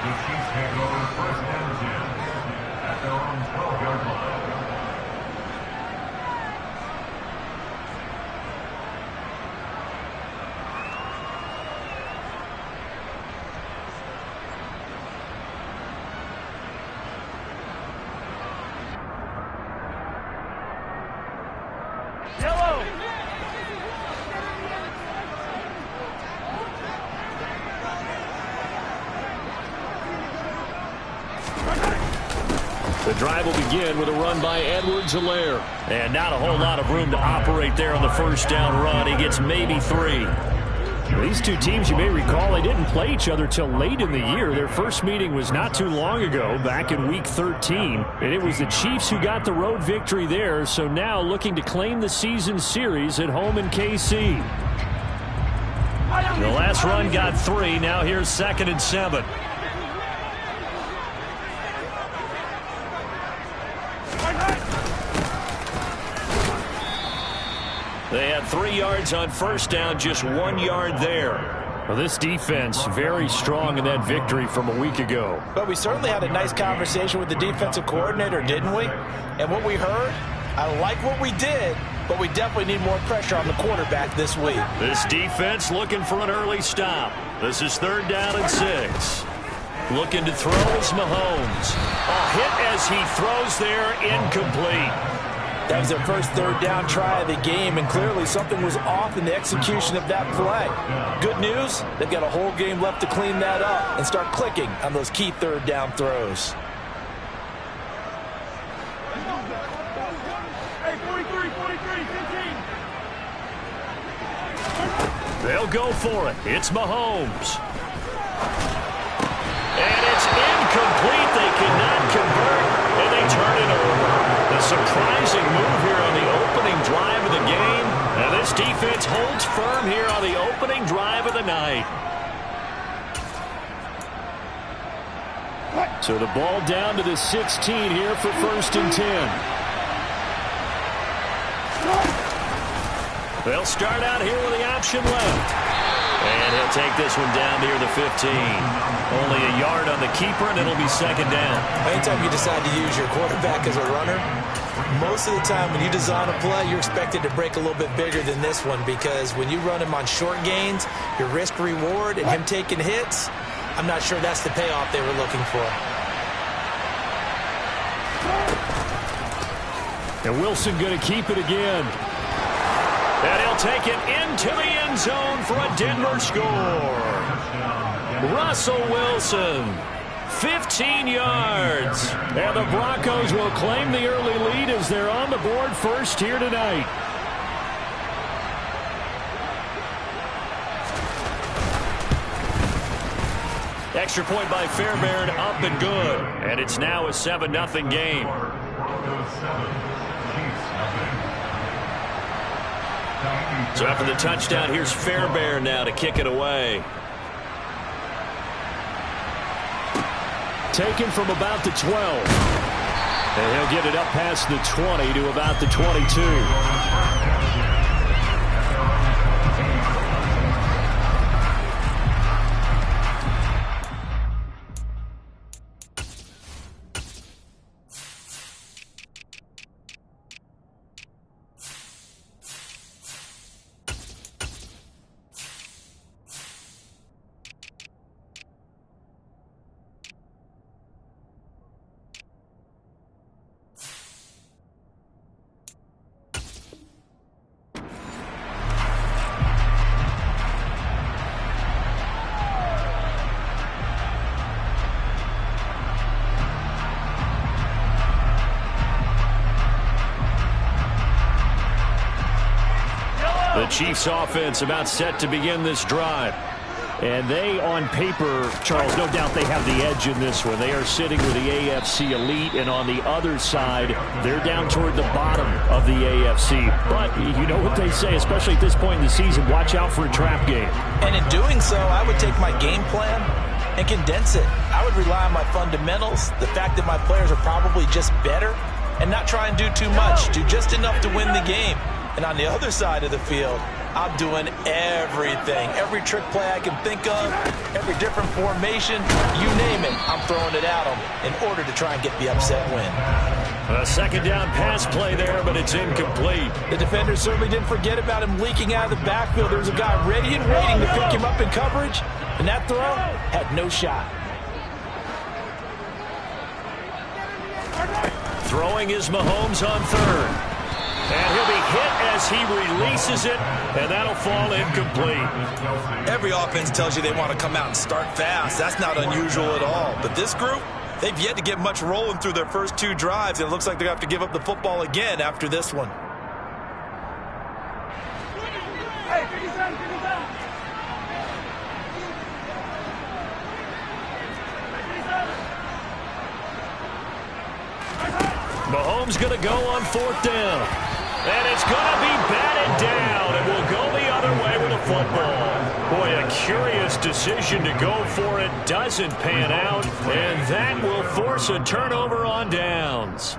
The Chiefs take over 1st and 10 at their own 12-yard line. The drive will begin with a run by Edwards-Helaire. And not a whole lot of room to operate there on the first down run. He gets maybe 3. These two teams, you may recall, they didn't play each other till late in the year. Their first meeting was not too long ago, back in Week 13. And it was the Chiefs who got the road victory there, so now looking to claim the season series at home in KC. The last run got 3. Now here's 2nd and 7. They had 3 yards on first down, just 1 yard there. Well, this defense very strong in that victory from a week ago. But we certainly had a nice conversation with the defensive coordinator, didn't we? And what we heard, I like what we did, but we definitely need more pressure on the quarterback this week. This defense looking for an early stop. This is 3rd down and 6. Looking to throw is Mahomes. A hit as he throws there, incomplete. That was their first 3rd down try of the game, and clearly something was off in the execution of that play. Good news, they've got a whole game left to clean that up and start clicking on those key 3rd down throws. Hey, 43, 15. They'll go for it. It's Mahomes. And it's incomplete. They cannot convert, and they turn it over. A surprising move here on the opening drive of the game. And this defense holds firm here on the opening drive of the night. So the ball down to the 16 here for 1st and 10. They'll start out here with the option left. And he'll take this one down near the 15. Only a yard on the keeper, and it'll be 2nd down. Anytime you decide to use your quarterback as a runner, most of the time when you design a play, you're expected to break a little bit bigger than this one, because when you run him on short gains, your risk-reward and him taking hits, I'm not sure that's the payoff they were looking for. And Wilson going to keep it again. And he'll take it into the end zone for a Denver score. Russell Wilson, 15 yards. And the Broncos will claim the early lead as they're on the board first here tonight. Extra point by Fairbairn, up and good. And it's now a 7-0 game. So after the touchdown, here's Fairbairn now to kick it away. Taken from about the 12. And he'll get it up past the 20 to about the 22. The Chiefs offense about set to begin this drive. And they, on paper, Charles, no doubt they have the edge in this one. They are sitting with the AFC elite, and on the other side, they're down toward the bottom of the AFC. But you know what they say, especially at this point in the season, watch out for a trap game. And in doing so, I would take my game plan and condense it. I would rely on my fundamentals, the fact that my players are probably just better, and not try and do too much, do just enough to win the game. And on the other side of the field, I'm doing everything. Every trick play I can think of, every different formation, you name it, I'm throwing it at them in order to try and get the upset win. A second down pass play there, but it's incomplete. The defender certainly didn't forget about him leaking out of the backfield. There was a guy ready and waiting to pick him up in coverage, and that throw had no shot. Throwing is Mahomes on third. And he'll be hit as he releases it, and that'll fall incomplete. Every offense tells you they want to come out and start fast. That's not unusual at all. But this group, they've yet to get much rolling through their first 2 drives, and it looks like they're going to have to give up the football again after this one. Mahomes going to go on 4th down. And it's going to be batted down, and we'll go the other way with a football. Boy, a curious decision to go for it. Doesn't pan out, and that will force a turnover on downs.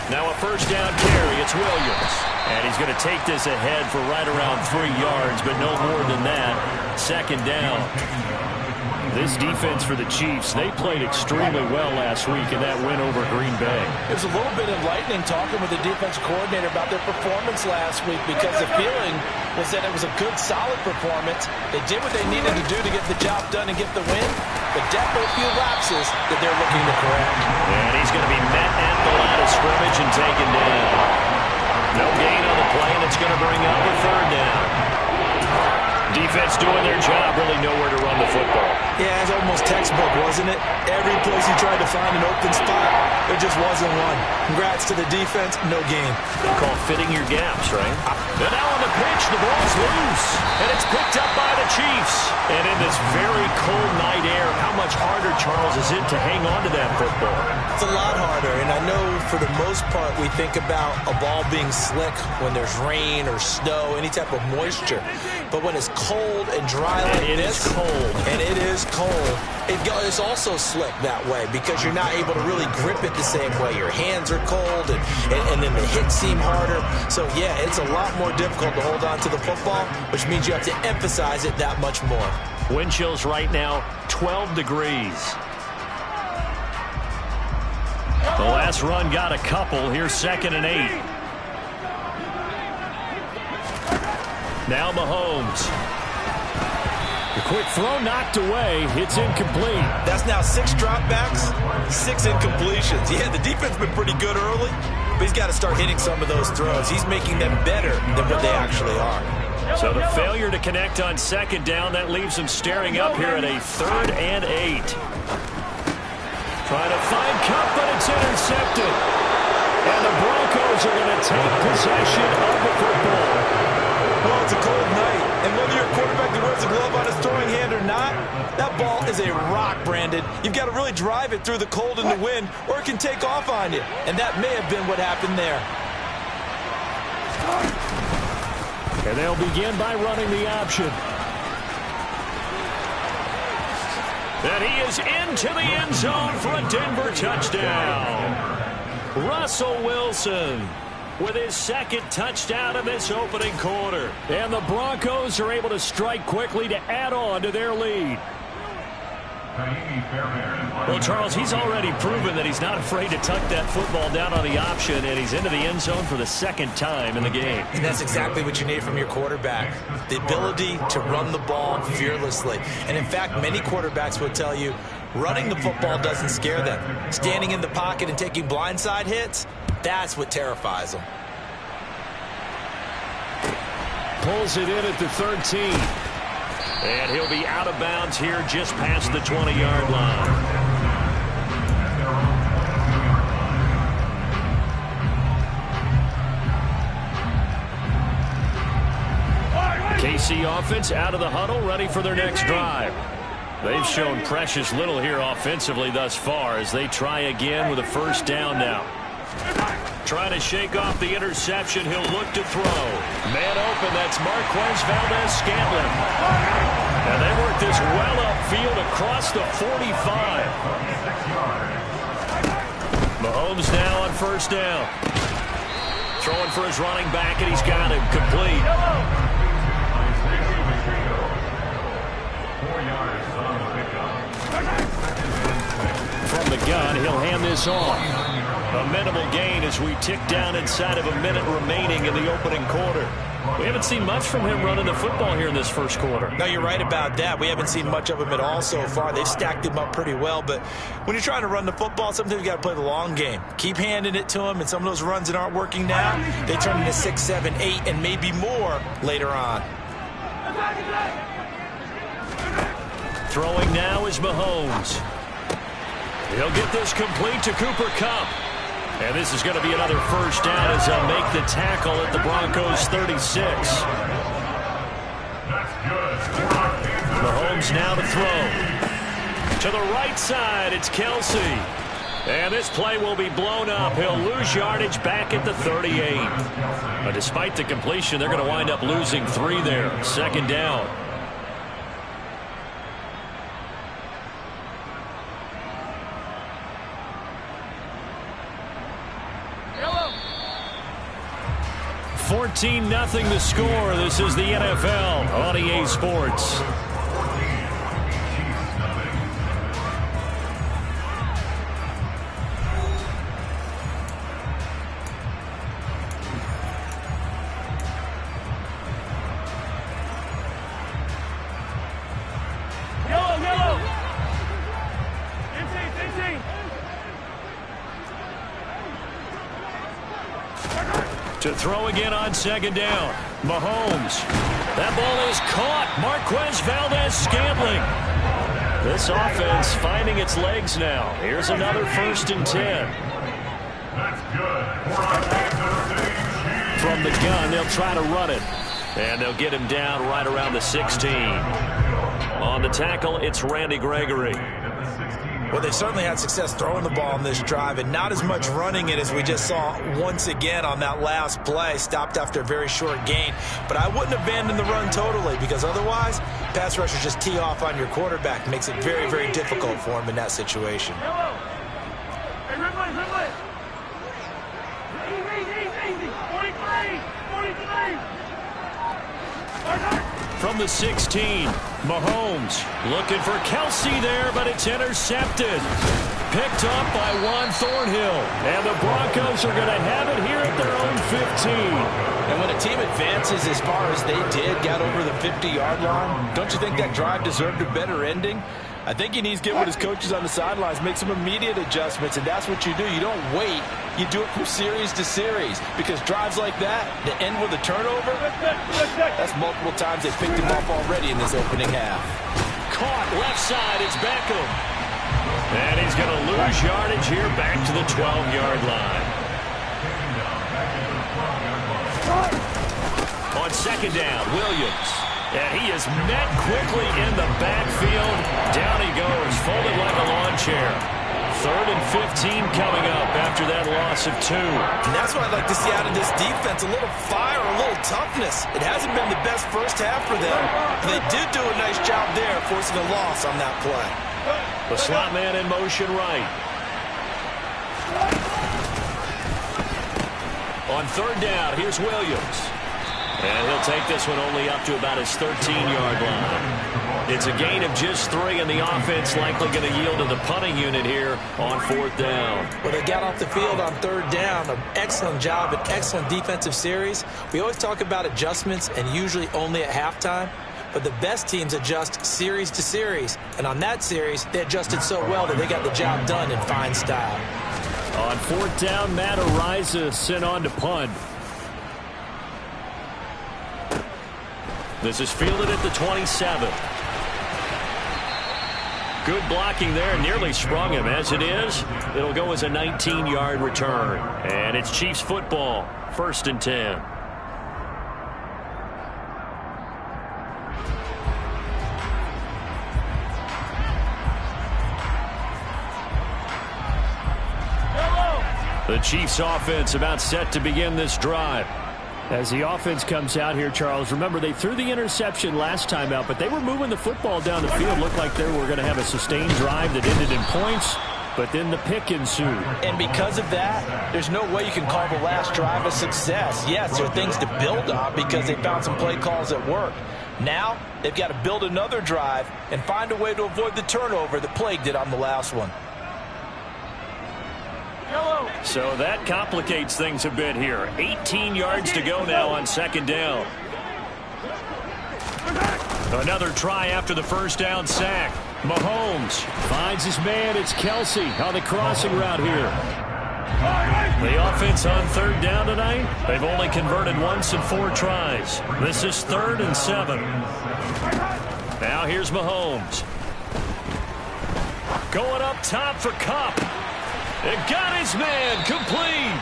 Now a first down carry. It's Williams. And he's going to take this ahead for right around 3 yards, but no more than that. Second down. This defense for the Chiefs, they played extremely well last week in that win over Green Bay. It was a little bit enlightening talking with the defensive coordinator about their performance last week because the feeling was that it was a good, solid performance. They did what they needed to do to get the job done and get the win, but definitely a few lapses that they're looking to correct. And he's going to be met at the line of scrimmage and taken down. No gain on the play, and it's going to bring up a 3rd down. Defense doing their job, really nowhere to run the football. Yeah, it's almost textbook, wasn't it? Every place he tried to find an open spot, there just wasn't one. Congrats to the defense, no gain. Call fitting your gaps, right? And now on the pitch, the ball's loose. And it's picked up by the Chiefs. And in this very cold night air, how much harder, Charles, is it to hang on to that football? It's a lot harder, and I know for the most part we think about a ball being slick when there's rain or snow, any type of moisture. But when it's cold and dry like this, and it is cold, it's also slick that way because you're not able to really grip it the same way. Your hands are cold, and then the hits seem harder. So, yeah, it's a lot more difficult to hold on to the football, which means you have to emphasize it that much more. Wind chills right now, 12 degrees. The last run got a couple. Here's 2nd and 8. Now Mahomes. The quick throw knocked away. It's incomplete. That's now 6 dropbacks, 6 incompletions. Yeah, the defense been pretty good early, but he's got to start hitting some of those throws. He's making them better than what they actually are. So the failure to connect on 2nd down, that leaves him staring up here at a 3rd and 8. Trying to find Kupp, but it's intercepted. And the Broncos are going to take possession of the football. Well, it's a cold night, and whether you're a quarterback that wears a glove on his throwing hand or not, that ball is a rock, Brandon. You've got to really drive it through the cold and the wind, or it can take off on you. And that may have been what happened there. And they'll begin by running the option. And he is into the end zone for a Denver touchdown. Russell Wilson with his 2nd touchdown of this opening quarter. And the Broncos are able to strike quickly to add on to their lead. Well, Charles, he's already proven that he's not afraid to tuck that football down on the option, and he's into the end zone for the 2nd time in the game. And that's exactly what you need from your quarterback, the ability to run the ball fearlessly. And, in fact, many quarterbacks will tell you running the football doesn't scare them. Standing in the pocket and taking blindside hits, that's what terrifies them. Pulls it in at the 13. And he'll be out of bounds here just past the 20-yard line. KC offense out of the huddle, ready for their next drive. They've shown precious little here offensively thus far as they try again with a 1st down now. Trying to shake off the interception. He'll look to throw. Man open. That's Marquez Valdes-Scantling. And they work this well upfield across the 45. Mahomes now on first down. Throwing for his running back, and he's got him complete. 4 yards on the pickup. From the gun, he'll hand this off. A minimal gain as we tick down inside of a minute remaining in the opening quarter. We haven't seen much from him running the football here in this first quarter. No, you're right about that. We haven't seen much of him at all so far. They've stacked him up pretty well, but when you're trying to run the football, sometimes you got to play the long game. Keep handing it to him, and some of those runs that aren't working now, they turn into 6, 7, 8, and maybe more later on. Throwing now is Mahomes. He'll get this complete to Cooper Kupp. And this is going to be another first down as they'll make the tackle at the Broncos 36. Mahomes now to throw. To the right side, it's Kelsey. And this play will be blown up. He'll lose yardage back at the 38. But despite the completion, they're going to wind up losing 3 there. Second down. Yellow. 14-0 the score. This is the NFL on EA Sports. To throw again on second down. Mahomes. That ball is caught. Marquez Valdes-Scantling. This offense finding its legs now. Here's another 1st and 10. That's good. From the gun, they'll try to run it. And they'll get him down right around the 16. On the tackle, it's Randy Gregory. Well, they certainly had success throwing the ball in this drive, and not as much running it as we just saw once again on that last play. Stopped after a very short gain. But I wouldn't abandon the run totally, because otherwise, pass rushers just tee off on your quarterback. Makes it very, very difficult for him in that situation. From the 16, Mahomes looking for Kelsey there, but it's intercepted. Picked up by Juan Thornhill. And the Broncos are going to have it here at their own 15. And when a team advances as far as they did, got over the 50-yard line, don't you think that drive deserved a better ending? I think he needs to get with his coaches on the sidelines, make some immediate adjustments, and that's what you do. You don't wait. You do it from series to series, because drives like that, that end with a turnover, that's multiple times they picked him off already in this opening half. Caught left side, it's Beckham. And he's going to lose yardage here back to the 12-yard line. On second down, Williams. And he is met quickly in the backfield. Down he goes, folded like a lawn chair. 3rd and 15 coming up after that loss of 2. And that's what I'd like to see out of this defense, a little fire, a little toughness. It hasn't been the best first half for them. They did do a nice job there, forcing a loss on that play. The slot man in motion right. On 3rd down, here's Williams. And he'll take this one only up to about his 13-yard line. It's a gain of just 3, and the offense likely going to yield to the punting unit here on 4th down. Well, they got off the field on 3rd down. An excellent job, an excellent defensive series. We always talk about adjustments, and usually only at halftime. But the best teams adjust series to series. And on that series, they adjusted so well that they got the job done in fine style. On 4th down, Matt Araiza sent on to punt. This is fielded at the 27. Good blocking there, nearly sprung him. As it is, it'll go as a 19-yard return. And it's Chiefs football, 1st and 10. The Chiefs offense about set to begin this drive. As the offense comes out here, Charles, remember they threw the interception last time out, but they were moving the football down the field. Looked like they were going to have a sustained drive that ended in points. but then the pick ensued. And because of that, there's no way you can call the last drive a success. Yes, there are things to build on because they found some play calls that work. Now, they've got to build another drive and find a way to avoid the turnover that plagued it on the last one. So that complicates things a bit here. 18 yards to go now on second down. Another try after the first down sack. Mahomes finds his man. It's Kelsey on the crossing route here. The offense on third down tonight, they've only converted once in 4 tries. This is 3rd and 7. Now here's Mahomes. Going up top for Kupp. It got his man complete.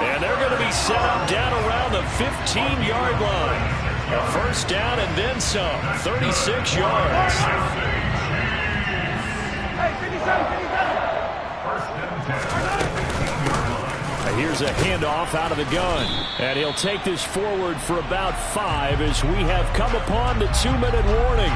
And they're going to be set up down around the 15-yard line. A first down and then some. 36 yards. Here's a handoff out of the gun. And he'll take this forward for about 5 as we have come upon the 2-minute warning.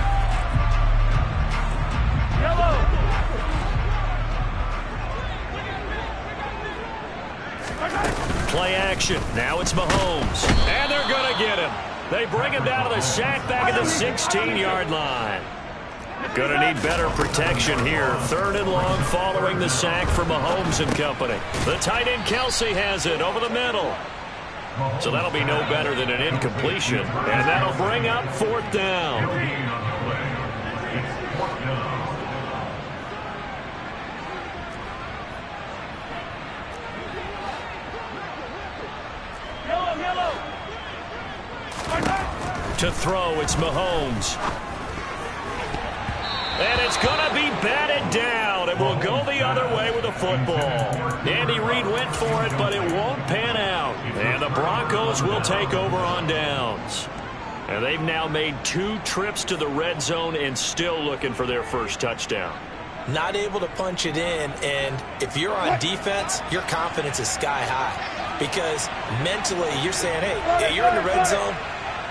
Play action. Now it's Mahomes. And they're going to get him. They bring him down to the sack back at the 16-yard line. Going to need better protection here. 3rd and long following the sack for Mahomes and company. The tight end Kelsey has it over the middle. So that'll be no better than an incompletion. And that'll bring up 4th down. To throw, it's Mahomes. And it's going to be batted down. It will go the other way with the football. Andy Reid went for it, but it won't pan out. And the Broncos will take over on downs. And they've now made 2 trips to the red zone and still looking for their first touchdown. Not able to punch it in, and if you're on defense, your confidence is sky high. Because mentally, you're saying, hey, you're in the red zone.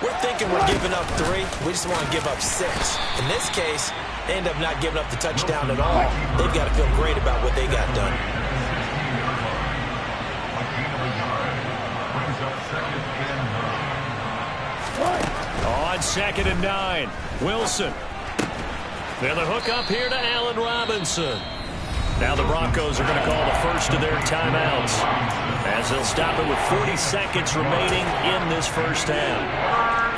We're thinking we're giving up 3. We just want to give up 6. In this case, they end up not giving up the touchdown at all. They've got to feel great about what they got done. On 2nd and 9, Wilson. Then the hook up here to Allen Robinson. Now the Broncos are going to call the first of their timeouts as they'll stop it with 40 seconds remaining in this first half.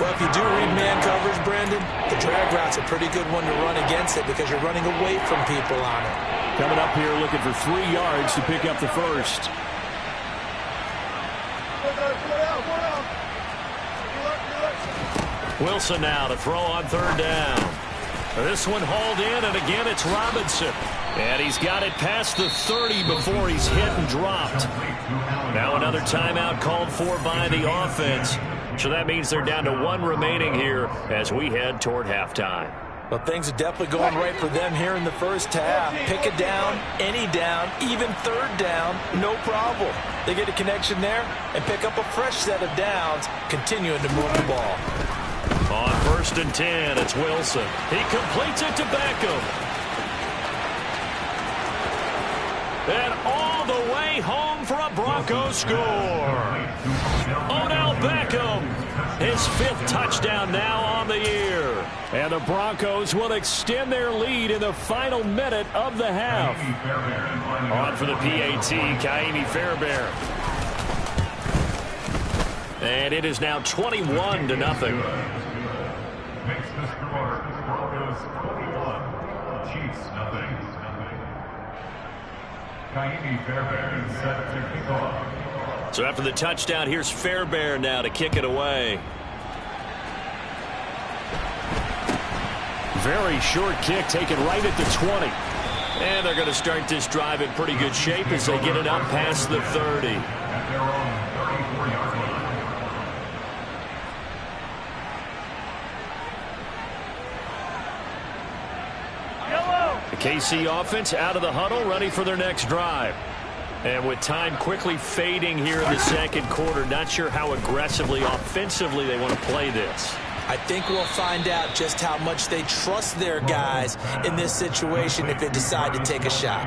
Well, if you do read man coverage, Brandon, the drag route's a pretty good one to run against it because you're running away from people on it. Coming up here looking for 3 yards to pick up the first. Wilson now to throw on 3rd down. This one hauled in, and again it's Robinson. And he's got it past the 30 before he's hit and dropped. Now another timeout called for by the offense. So that means they're down to 1 remaining here as we head toward halftime. Well, things are definitely going right for them here in the first half. Pick a down, any down, even 3rd down, no problem. They get a connection there and pick up a fresh set of downs, continuing to move the ball. On 1st and 10, it's Wilson. He completes it to Beckham. And all the way home for a Broncos score. Odell Beckham, his 5th touchdown now on the year. And the Broncos will extend their lead in the final minute of the half. On for the PAT, Ka'imi Fairbairn. And it is now 21-0. Makes the score. Broncos 21, Chiefs nothing. Ka'imi Fairbairn set to kick off. So after the touchdown, here's Fairbairn now to kick it away. Very short kick taken right at the 20. And they're going to start this drive in pretty good shape as they get it up past the 30. At their own 34-yard line. The KC offense out of the huddle, ready for their next drive. And with time quickly fading here in the second quarter, not sure how aggressively, offensively they want to play this. I think we'll find out just how much they trust their guys in this situation if they decide to take a shot.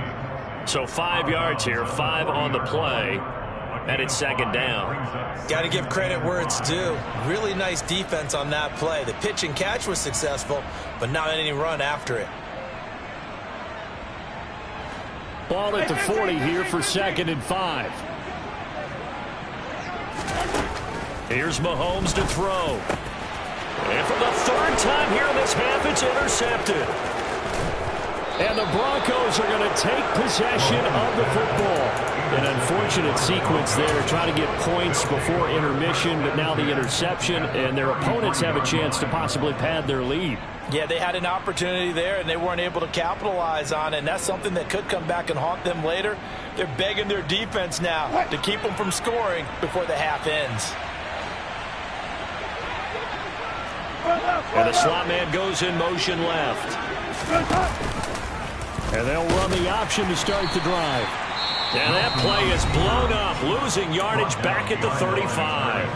So 5 yards here, 5 on the play, and it's second down. Got to give credit where it's due. Really nice defense on that play. The pitch and catch was successful, but not any run after it. Ball at the 40 here for 2nd and 5. Here's Mahomes to throw. And for the 3rd time here in this half, it's intercepted. And the Broncos are going to take possession of the football. An unfortunate sequence there, trying to get points before intermission, but now the interception, and their opponents have a chance to possibly pad their lead. Yeah, they had an opportunity there, and they weren't able to capitalize on it, and that's something that could come back and haunt them later. They're begging their defense now to keep them from scoring before the half ends. And the slot man goes in motion left. And they'll run the option to start the drive. And that play is blown up, losing yardage back at the 35.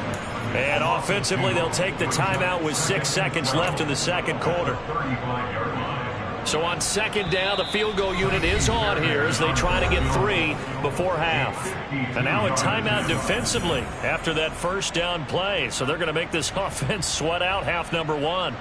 And offensively, they'll take the timeout with 6 seconds left in the second quarter. So on second down, the field goal unit is on here as they try to get 3 before half. And now a timeout defensively after that first down play. So they're going to make this offense sweat out half number 1.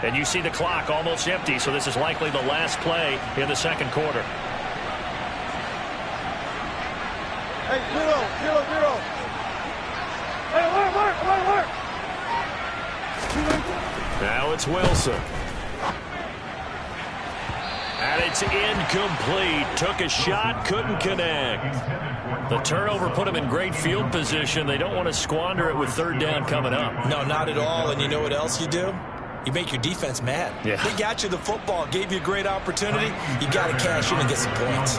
And you see the clock almost empty, so this is likely the last play in the second quarter. Hey, 0-0-0. Hey, alert. Now it's Wilson. And it's incomplete. Took a shot, couldn't connect. The turnover put him in great field position. They don't want to squander it with 3rd down coming up. No, not at all. And you know what else you do? You make your defense mad. Yeah. They got you the football, gave you a great opportunity. You got to cash in and get some points.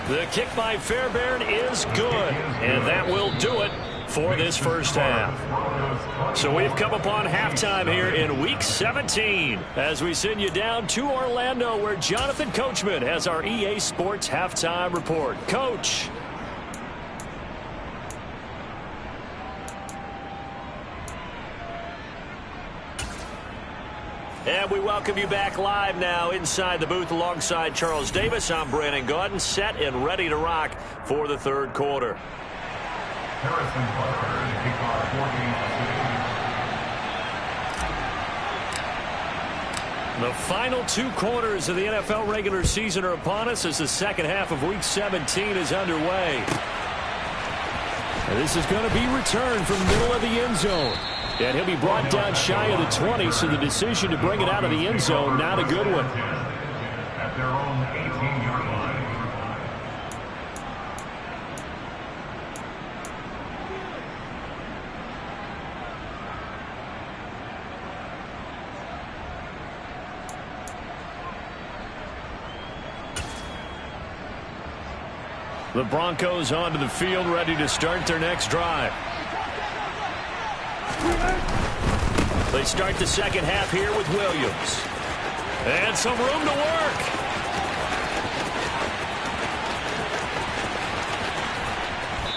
The kick by Fairbairn is good, and that will do it for this first half. So we've come upon halftime here in Week 17 as we send you down to Orlando, where Jonathan Coachman has our EA Sports Halftime Report. Coach. And we welcome you back live now inside the booth alongside Charles Davis. I'm Brandon Gaudin, set and ready to rock for the third quarter. Harrison Butker, kickoff 14-6. The final 2 quarters of the NFL regular season are upon us as the second half of Week 17 is underway. And this is going to be returned from the middle of the end zone. And he'll be brought down shy of the 20, so the decision to bring it out of the end zone, not a good one. At their own 18-yard line. The Broncos onto the field, ready to start their next drive. They start the second half here with Williams. And some room to work.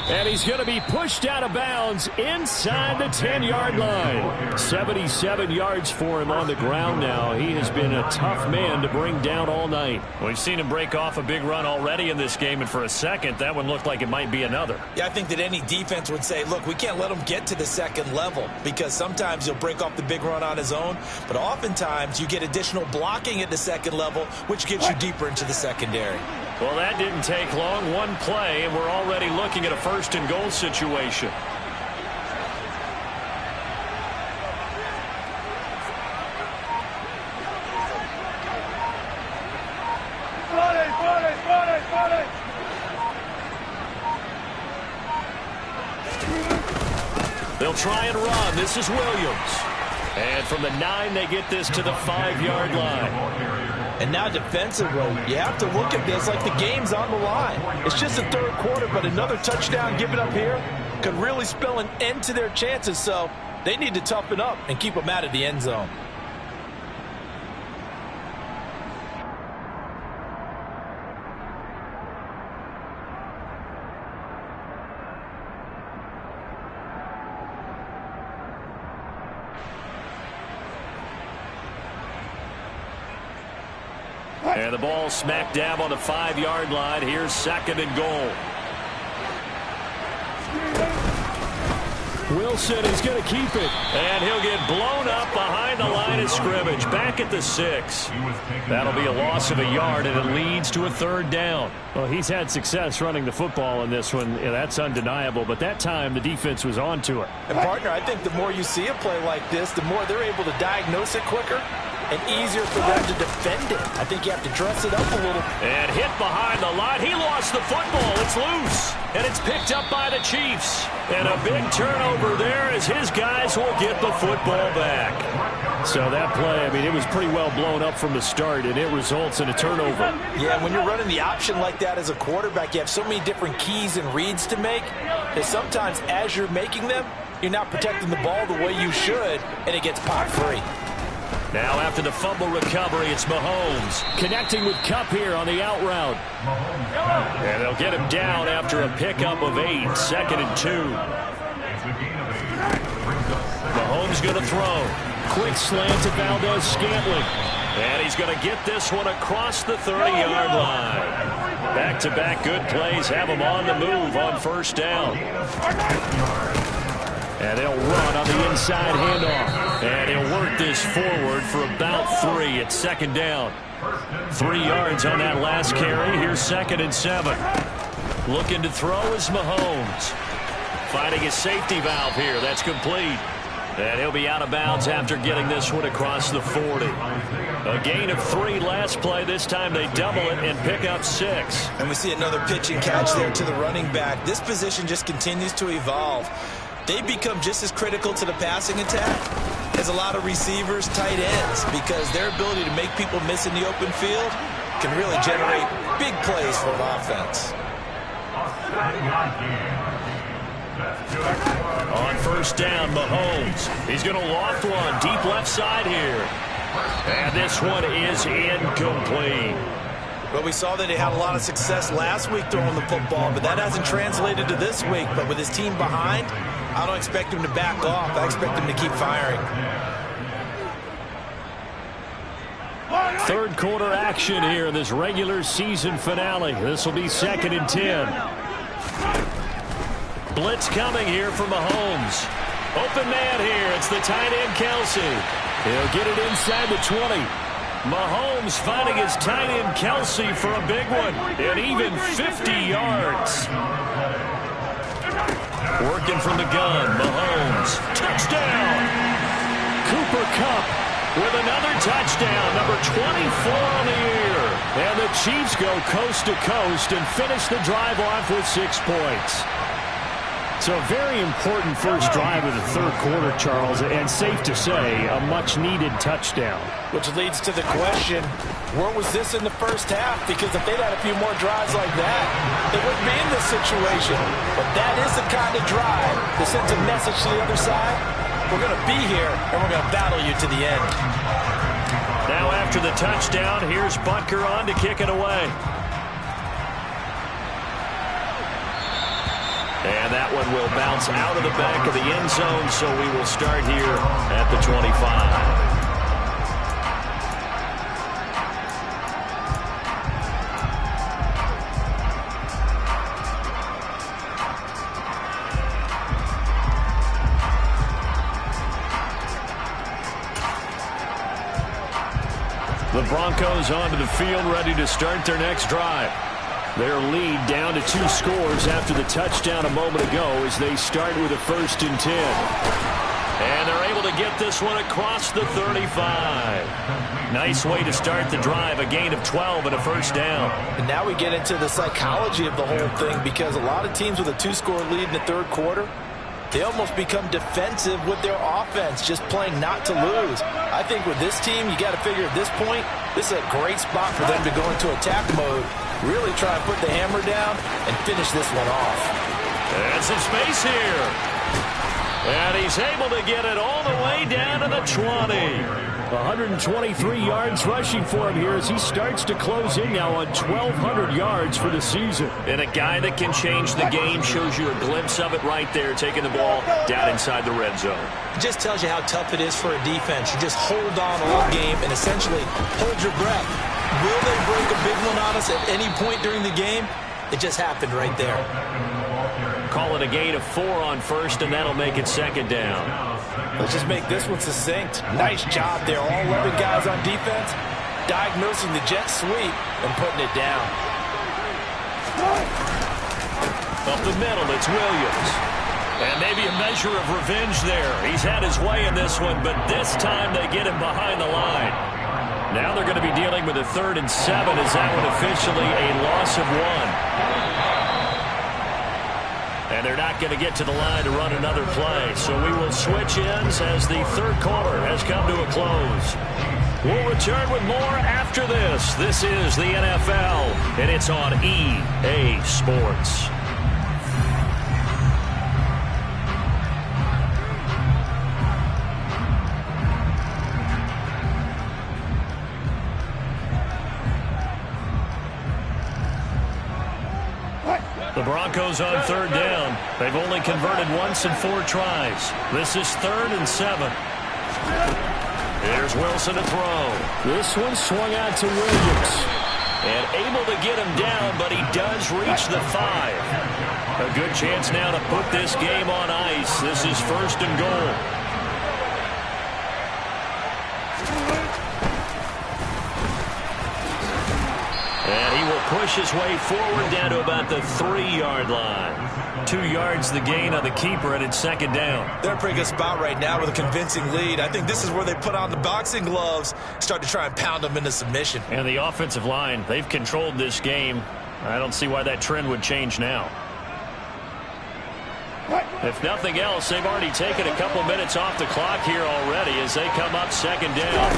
And he's going to be pushed out of bounds inside the 10-yard line. 77 yards for him on the ground now. He has been a tough man to bring down all night. We've seen him break off a big run already in this game, and for a second, that one looked like it might be another. Yeah, I think that any defense would say, look, we can't let him get to the second level, because sometimes he'll break off the big run on his own, but oftentimes you get additional blocking at the second level, which gets you deeper into the secondary. Well, that didn't take long. One play, and we're already looking at a first-and-goal situation. They'll try and run. This is Williams. And from the 9, they get this to the 5-yard line. And now defensively, you have to look at this like the game's on the line. It's just the 3rd quarter, but another touchdown given up here could really spell an end to their chances, so they need to toughen up and keep them out of the end zone. And the ball smack dab on the 5-yard line. Here's 2nd and goal. Wilson is going to keep it. And he'll get blown up behind the line of scrimmage. Back at the 6. That'll be a loss of a yard, and it leads to a 3rd down. Well, he's had success running the football in this one. Yeah, that's undeniable. But that time, the defense was on to it. And, partner, I think the more you see a play like this, the more they're able to diagnose it quicker and easier for them to defend it. I think you have to dress it up a little. And hit behind the line. He lost the football. It's loose. And it's picked up by the Chiefs. And a big turnover there as his guys will get the football back. So that play, I mean, it was pretty well blown up from the start, and it results in a turnover. Yeah, when you're running the option like that as a quarterback, you have so many different keys and reads to make that sometimes as you're making them, you're not protecting the ball the way you should, and it gets popped free. Now after the fumble recovery, it's Mahomes connecting with Kupp here on the out route. And they'll get him down after a pickup of 8, 2nd and 2. Mahomes going to throw. Quick slant to Valdez-Scantling. And he's going to get this one across the 30-yard line. Back-to-back good plays have him on the move on 1st down. And they'll run on the inside handoff. And he'll work this forward for about 3 at 2nd down. 3 yards on that last carry. Here's 2nd and 7. Looking to throw is Mahomes. Finding his safety valve here. That's complete. And he'll be out of bounds after getting this one across the 40. A gain of 3 last play. This time they double it and pick up 6. And we see another pitch and catch there to the running back. This position just continues to evolve. They become just as critical to the passing attack as a lot of receivers, tight ends, because their ability to make people miss in the open field can really generate big plays for an offense. On 1st down, Mahomes. He's going to loft one deep left side here. And this one is incomplete. Well, we saw that he had a lot of success last week throwing the football, but that hasn't translated to this week. But with his team behind, I don't expect him to back off. I expect him to keep firing. 3rd quarter action here in this regular season finale. This will be 2nd and 10. Blitz coming here for Mahomes. Open man here. It's the tight end, Kelce. He'll get it inside the 20. Mahomes finding his tight end, Kelce, for a big one. And even 50 yards. Working from the gun, Mahomes. Touchdown! Cooper Kupp with another touchdown, number 24 on the year. And the Chiefs go coast to coast and finish the drive off with 6 points. So a very important first drive of the 3rd quarter, Charles, and safe to say, a much-needed touchdown. Which leads to the question, where was this in the first half? Because if they'd had a few more drives like that, they wouldn't be in this situation. But that is the kind of drive that sends a message to the other side. We're going to be here, and we're going to battle you to the end. Now after the touchdown, here's Butker on to kick it away. And that one will bounce out of the back of the end zone, so we will start here at the 25. The Broncos onto the field, ready to start their next drive. Their lead down to 2 scores after the touchdown a moment ago as they start with a 1st and 10. And they're able to get this one across the 35. Nice way to start the drive, a gain of 12 and a 1st down. And now we get into the psychology of the whole thing, because a lot of teams with a 2-score lead in the 3rd quarter, they almost become defensive with their offense, just playing not to lose. I think with this team, you got to figure at this point, this is a great spot for them to go into attack mode, really try and put the hammer down and finish this one off. And some space here. And he's able to get it all the way down to the 20. 123 yards rushing for him here as he starts to close in now on 1,200 yards for the season. And a guy that can change the game, shows you a glimpse of it right there, taking the ball down inside the red zone. It just tells you how tough it is for a defense. You just hold on all game and essentially hold your breath. Will they break a big one on us at any point during the game? It just happened right there. Call it a gain of 4 on first, and that'll make it second down. Let's just make this one succinct. Nice job there. All 11 guys on defense diagnosing the jet sweep and putting it down. Up the middle, it's Williams. And maybe a measure of revenge there. He's had his way in this one, but this time they get him behind the line. Now they're going to be dealing with a 3rd and 7 as that one officially a loss of 1. And they're not going to get to the line to run another play. So we will switch ends as the 3rd quarter has come to a close. We'll return with more after this. This is the NFL, and it's on EA Sports. The Broncos on 3rd down. They've only converted once in 4 tries. This is 3rd and 7. Here's Wilson to throw. This one swung out to Williams. And able to get him down, but he does reach the 5. A good chance now to put this game on ice. This is 1st and goal. And he will push his way forward down to about the 3-yard line. 2 yards the gain on the keeper, and it's 2nd down. They're in a pretty good spot right now with a convincing lead. I think this is where they put on the boxing gloves, start to try and pound them into submission. And the offensive line, they've controlled this game. I don't see why that trend would change now. If nothing else, they've already taken a couple minutes off the clock here already as they come up 2nd down.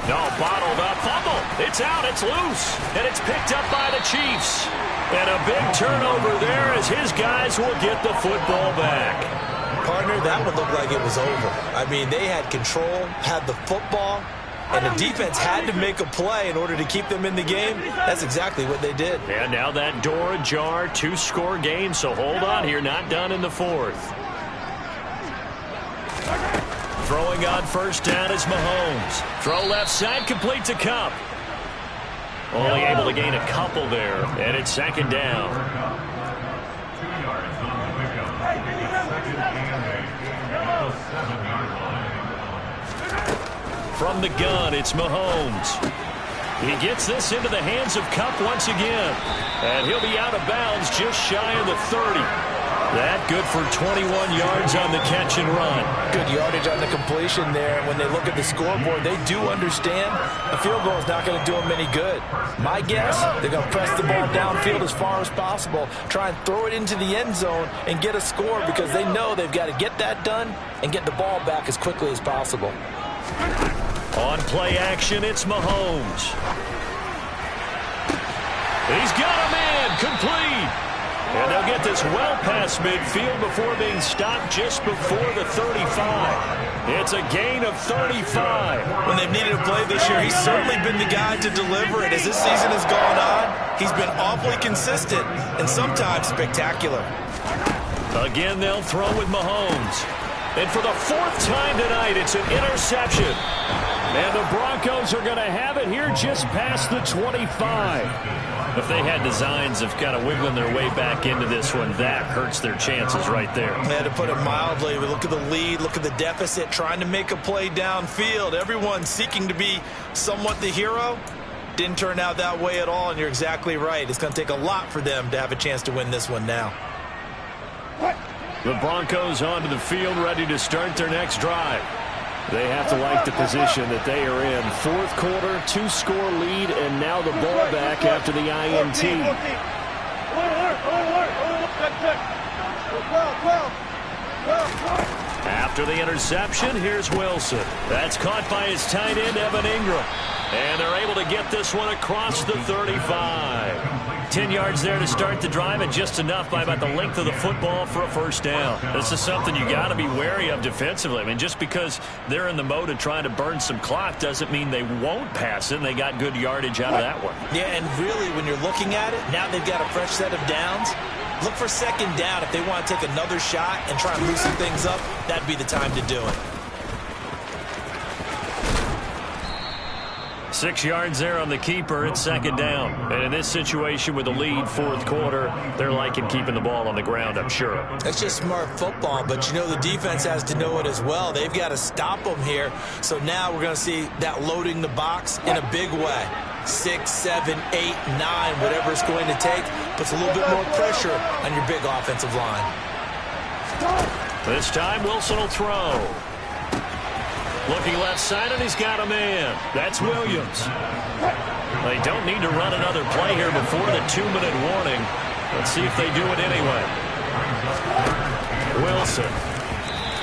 No, bottled up, fumble. It's out, it's loose, and it's picked up by the Chiefs. And a big turnover there as his guys will get the football back. Partner, that one looked like it was over. I mean, they had control, had the football, and the defense had to make a play in order to keep them in the game. That's exactly what they did. And now that door ajar, 2-score game, so hold on here, not done in the 4th. Throwing on 1st down is Mahomes. Throw left side, complete to Kupp. Only able to gain a couple there, and it's 2nd down. 2 yards on the pickup. 2nd and 8. 7-yard line. From the gun, it's Mahomes. He gets this into the hands of Kupp once again. And he'll be out of bounds just shy of the 30. That good for 21 yards on the catch and run. Good yardage on the completion there. When they look at the scoreboard, they do understand a field goal is not going to do them any good. My guess, they're going to press the ball downfield as far as possible, try and throw it into the end zone and get a score because they know they've got to get that done and get the ball back as quickly as possible. On play action, it's Mahomes. He's got a man, complete. And they'll get this well past midfield before being stopped just before the 35. It's a gain of 35. When they've needed a play this year, he's certainly been the guy to deliver it. As this season has gone on, he's been awfully consistent and sometimes spectacular. Again, they'll throw with Mahomes. And for the 4th time tonight, it's an interception. And the Broncos are going to have it here just past the 25. If they had designs of kind of wiggling their way back into this one, that hurts their chances right there. Yeah, to put it mildly, we look at the lead, look at the deficit, trying to make a play downfield. Everyone seeking to be somewhat the hero. Didn't turn out that way at all, and you're exactly right. It's going to take a lot for them to have a chance to win this one now. The Broncos onto the field, ready to start their next drive. They have to like the position that they are in. 4th quarter, 2-score lead, and now the ball back after the INT. After the interception, here's Wilson. That's caught by his tight end, Evan Ingram. And they're able to get this one across the 35. 10 yards there to start the drive, and just enough by about the length of the football for a first down. This is something you got to be wary of defensively. I mean, just because they're in the mode of trying to burn some clock doesn't mean they won't pass it, and they got good yardage out of that one. Yeah, and really, when you're looking at it, now they've got a fresh set of downs. Look for second down. If they want to take another shot and try and loosen things up, that'd be the time to do it. 6 yards there on the keeper. It's second down. And in this situation with the lead, fourth quarter, they're liking keeping the ball on the ground, I'm sure. That's just smart football, but you know the defense has to know it as well. They've got to stop them here. So now we're going to see that loading the box in a big way. 6, 7, 8, 9, whatever it's going to take, puts a little bit more pressure on your big offensive line. This time, Wilson will throw. Looking left side, and he's got a man. That's Williams. They don't need to run another play here before the 2-minute warning. Let's see if they do it anyway. Wilson.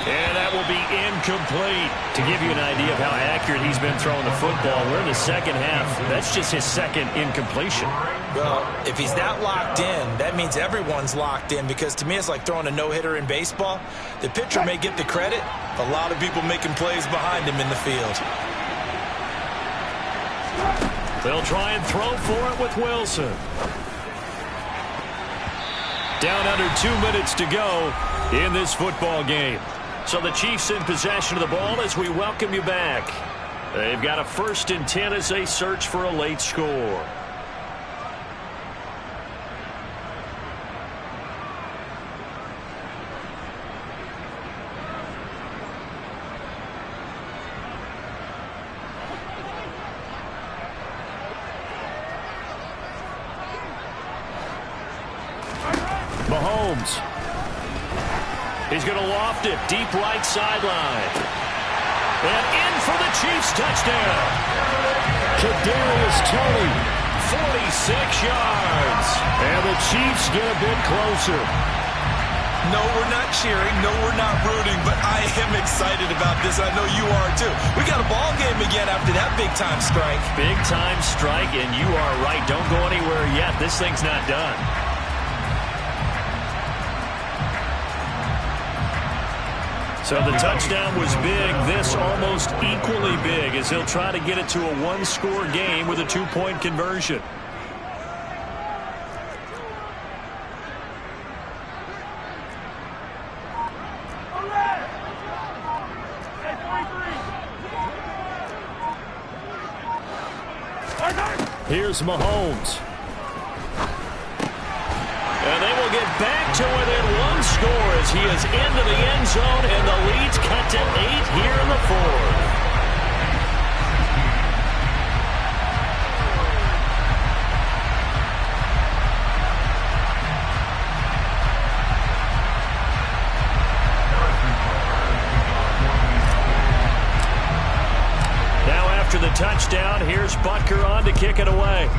And that will be incomplete. To give you an idea of how accurate he's been throwing the football, we're in the second half. That's just his second incompletion. Well, if he's not locked in, that means everyone's locked in, because to me it's like throwing a no-hitter in baseball. The pitcher may get the credit, a lot of people making plays behind him in the field. They'll try and throw for it with Wilson. Down under 2 minutes to go in this football game. So the Chiefs in possession of the ball as we welcome you back. They've got a 1st and 10 as they search for a late score. Mahomes. He's going to loft it deep right sideline. And in for the Chiefs touchdown. Kadarius Toney, 46 yards. And the Chiefs get a bit closer. No, we're not cheering. No, we're not rooting. But I am excited about this. I know you are, too. We got a ball game again after that big-time strike. Big-time strike, and you are right. Don't go anywhere yet. This thing's not done. So the touchdown was big. This almost equally big as he'll try to get it to a one-score game with a 2-point conversion. Here's Mahomes. And they will get back to within one score as he is into the end zone, and the lead's cut to 8 here in the fourth. Now after the touchdown, here's Butker on to kick it away.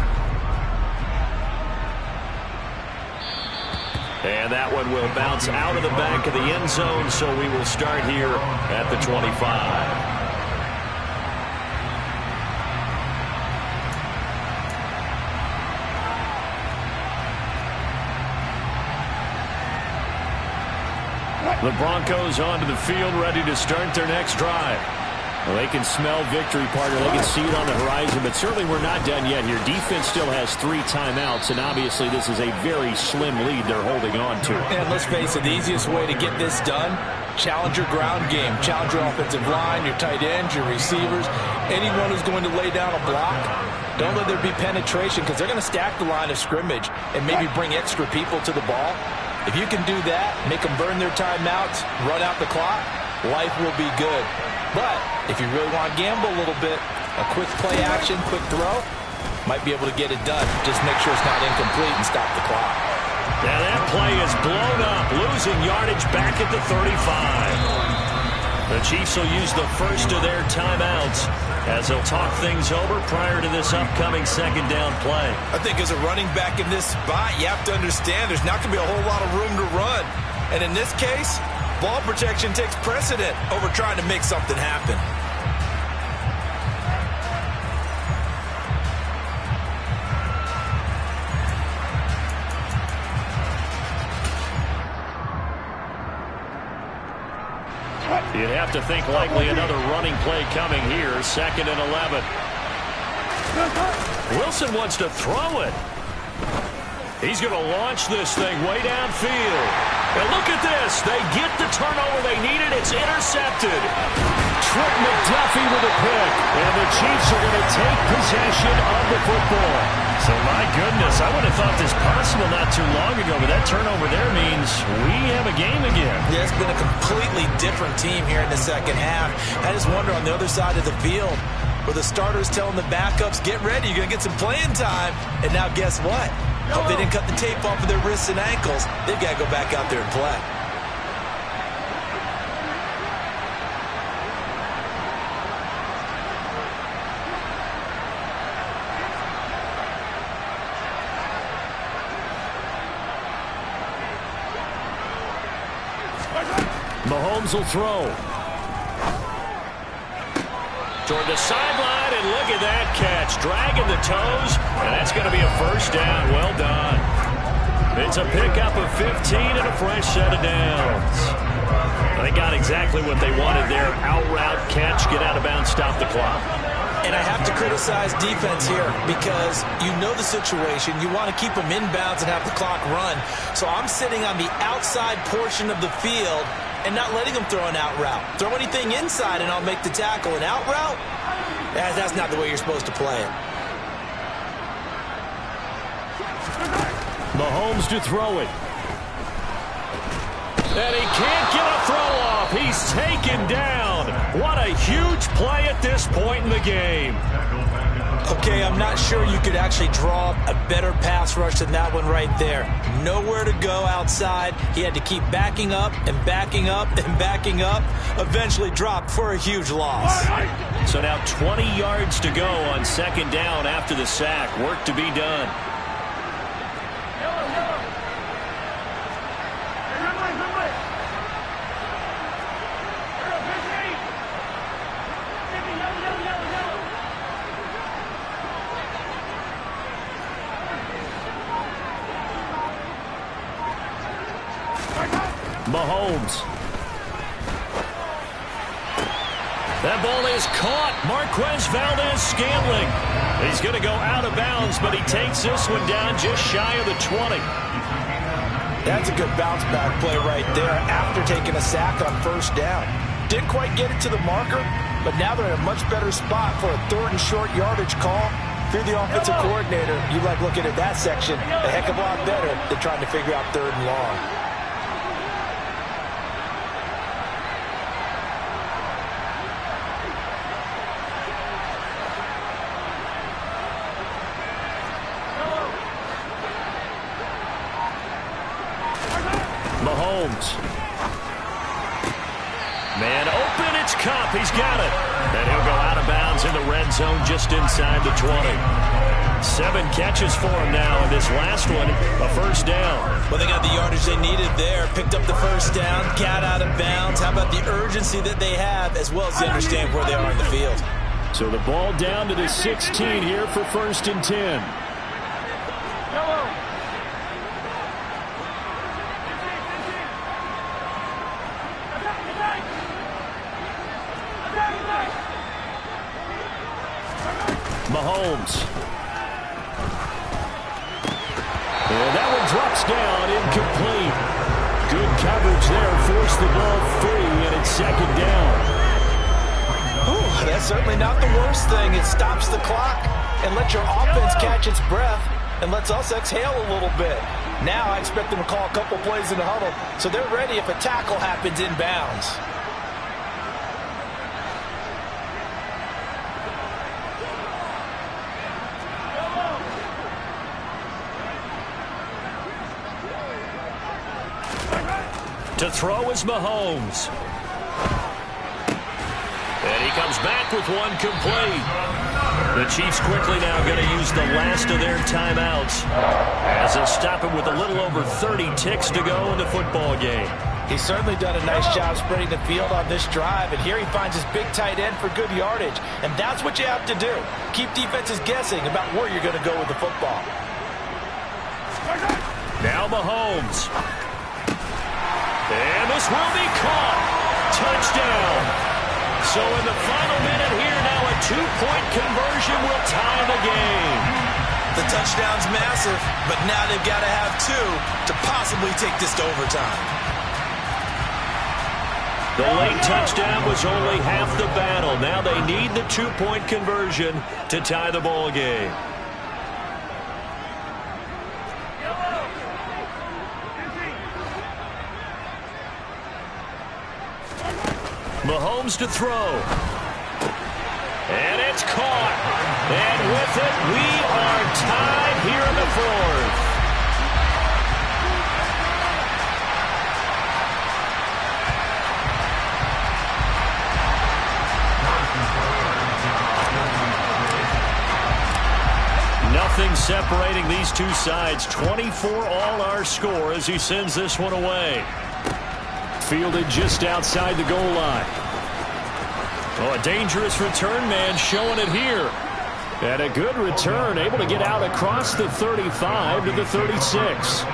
And that one will bounce out of the back of the end zone, so we will start here at the 25. The Broncos onto the field, ready to start their next drive. Well, they can smell victory, partner. They can see it on the horizon, but certainly we're not done yet here. Defense still has 3 timeouts, and obviously this is a very slim lead they're holding on to. And let's face it, the easiest way to get this done, challenge your ground game. Challenge your offensive line, your tight ends, your receivers, anyone who's going to lay down a block. Don't let there be penetration, because they're going to stack the line of scrimmage and maybe bring extra people to the ball. If you can do that, make them burn their timeouts, run out the clock, life will be good. But if you really want to gamble a little bit, a quick play action, quick throw, might be able to get it done. Just make sure it's not incomplete and stop the clock. Now that play is blown up, losing yardage back at the 35. The Chiefs will use the first of their timeouts as they'll talk things over prior to this upcoming second down play. I think as a running back in this spot, you have to understand there's not going to be a whole lot of room to run. And in this case, ball protection takes precedent over trying to make something happen. You'd have to think likely another running play coming here. 2nd and 11. Wilson wants to throw it. He's going to launch this thing way downfield. And look at this. They get the turnover they needed. It's intercepted. Trent McDuffie with a pick. And the Chiefs are going to take possession of the football. So, my goodness, I would have thought this possible not too long ago, but that turnover there means we have a game again. Yeah, it's been a completely different team here in the second half. I just wonder on the other side of the field, where the starters telling the backups, get ready, you're going to get some playing time. And now guess what? Hope they didn't cut the tape off of their wrists and ankles. They've got to go back out there and play. Mahomes will throw. Toward the sideline, and look at that catch. Dragging the toes, and that's going to be a first down. Well done. It's a pickup of 15 and a fresh set of downs. They got exactly what they wanted there. Out route catch, get out of bounds, stop the clock. And I have to criticize defense here because you know the situation. You want to keep them inbounds and have the clock run. So I'm sitting on the outside portion of the field and not letting them throw an out route. Throw anything inside and I'll make the tackle. An out route? That's not the way you're supposed to play it. Mahomes to throw it. And he can't get a throw off. He's taken down. What a huge play at this point in the game. Okay, I'm not sure you could actually draw a better pass rush than that one right there. Nowhere to go outside. He had to keep backing up and backing up and backing up. Eventually dropped for a huge loss. So now 20 yards to go on 2nd down after the sack. Work to be done. Mahomes. That ball is caught. Marquez Valdes-Scantling. He's going to go out of bounds, but he takes this one down just shy of the 20. That's a good bounce back play right there after taking a sack on 1st down. Didn't quite get it to the marker, but now they're in a much better spot for a 3rd and short yardage call. If you're the offensive coordinator, you like looking at that section a heck of a lot better than trying to figure out 3rd and long. Mahomes. Man open, it's Kupp. He's got it. And he'll go out of bounds in the red zone just inside the 20. 7 catches for him now, and this last one, a first down. Well, they got the yardage they needed there. Picked up the first down, got out of bounds. How about the urgency that they have, as well as they understand where they are in the field. So the ball down to the 16 here for 1st and 10. Mahomes. And that one drops down, incomplete. Good coverage there, forced the ball free, and it's 2nd down. Ooh, that's certainly not the worst thing. It stops the clock and lets your offense catch its breath and lets us exhale a little bit. Now I expect them to call a couple plays in the huddle, so they're ready if a tackle happens inbounds. To throw is Mahomes. And he comes back with one complete. The Chiefs quickly now going to use the last of their timeouts as they stop it with a little over 30 ticks to go in the football game. He's certainly done a nice job spreading the field on this drive, and here he finds his big tight end for good yardage. And that's what you have to do. Keep defenses guessing about where you're going to go with the football. Now Mahomes. And this will be caught. Touchdown. So in the final minute here, now a two-point conversion will tie the game. The touchdown's massive, but now they've got to have two to possibly take this to overtime. The late touchdown was only half the battle. Now they need the two-point conversion to tie the ball game. Mahomes to throw. And it's caught. And with it, we are tied here in the fourth. Nothing separating these two sides. 24 all our score as he sends this one away. Fielded just outside the goal line. Oh, a dangerous return man showing it here. And a good return, able to get out across the 35 to the 36.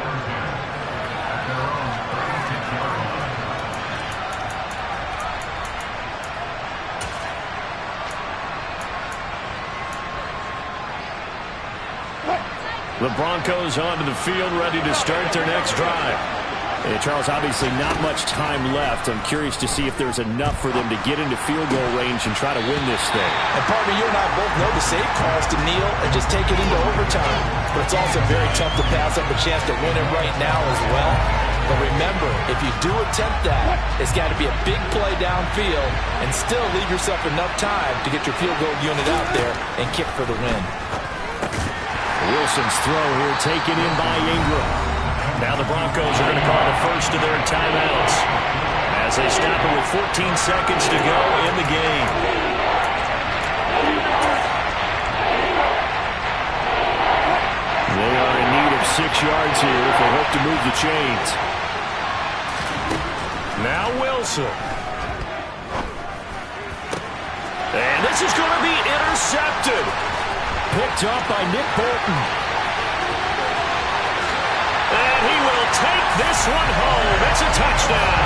The Broncos onto the field, ready to start their next drive. And Charles, obviously not much time left. I'm curious to see if there's enough for them to get into field goal range and try to win this thing. And partner, you and I both know the safe calls to kneel and just take it into overtime. But it's also very tough to pass up a chance to win it right now as well. But remember, if you do attempt that, it's got to be a big play downfield and still leave yourself enough time to get your field goal unit out there and kick for the win. Wilson's throw here taken in by Ingram. Now the Broncos are going to call the first of their timeouts as they stop it with 14 seconds to go in the game. They are in need of 6 yards here if they hope to move the chains. Now Wilson. And this is going to be intercepted. Picked up by Nick Bolton. And he will take this one home. It's a touchdown.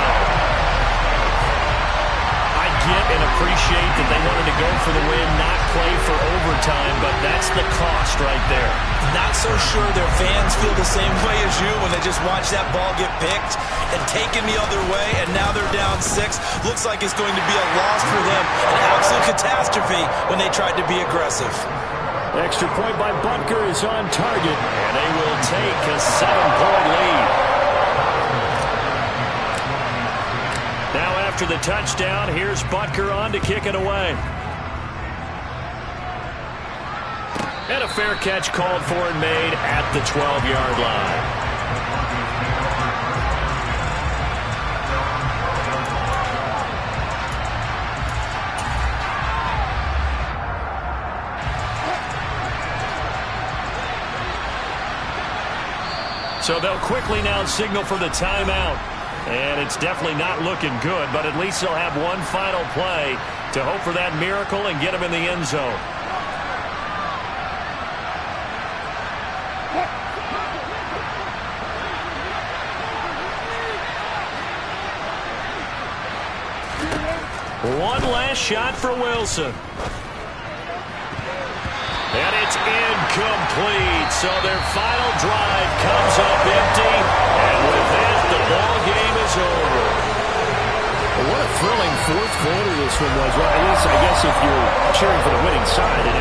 I get and appreciate that they wanted to go for the win, not play for overtime, but that's the cost right there. Not so sure their fans feel the same way as you when they just watch that ball get picked and taken the other way, and now they're down 6. Looks like it's going to be a loss for them, an absolute catastrophe when they tried to be aggressive. Extra point by Butker is on target, and they will take a 7-point lead. Now after the touchdown, here's Butker on to kick it away. And a fair catch called for and made at the 12-yard line. So they'll quickly now signal for the timeout. And it's definitely not looking good, but at least they'll have one final play to hope for that miracle and get them in the end zone. One last shot for Wilson. And it's incomplete. So their final drive comes up empty. And with that, the ball game is over. Well, what a thrilling fourth quarter this one was. Well, at least I guess if you're cheering for the winning side, an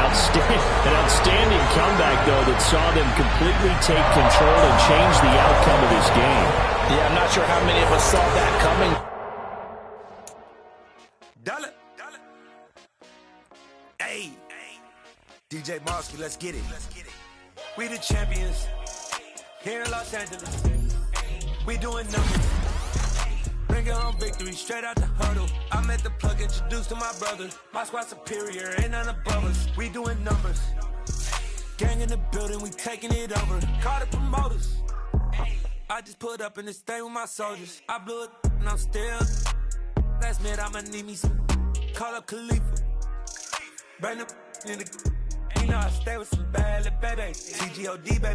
outstanding comeback, though, that saw them completely take control and change the outcome of this game. Yeah, I'm not sure how many of us saw that coming. Hey, DJ Marsky, let's get it. We the champions here in Los Angeles. We doing numbers. Bring it home victory. victory straight out the huddle. I'm at the plug, introduced to my brothers. My squad superior, ain't none above us. We doing numbers. Gang in the building, we taking it over. Call the promoters. I just put up in this thing with my soldiers. I blew it and I'm still. Last minute, I'ma need me some. Call up Khalifa. Bring the in the. You know I stay with some bad little baby. TGOD, baby.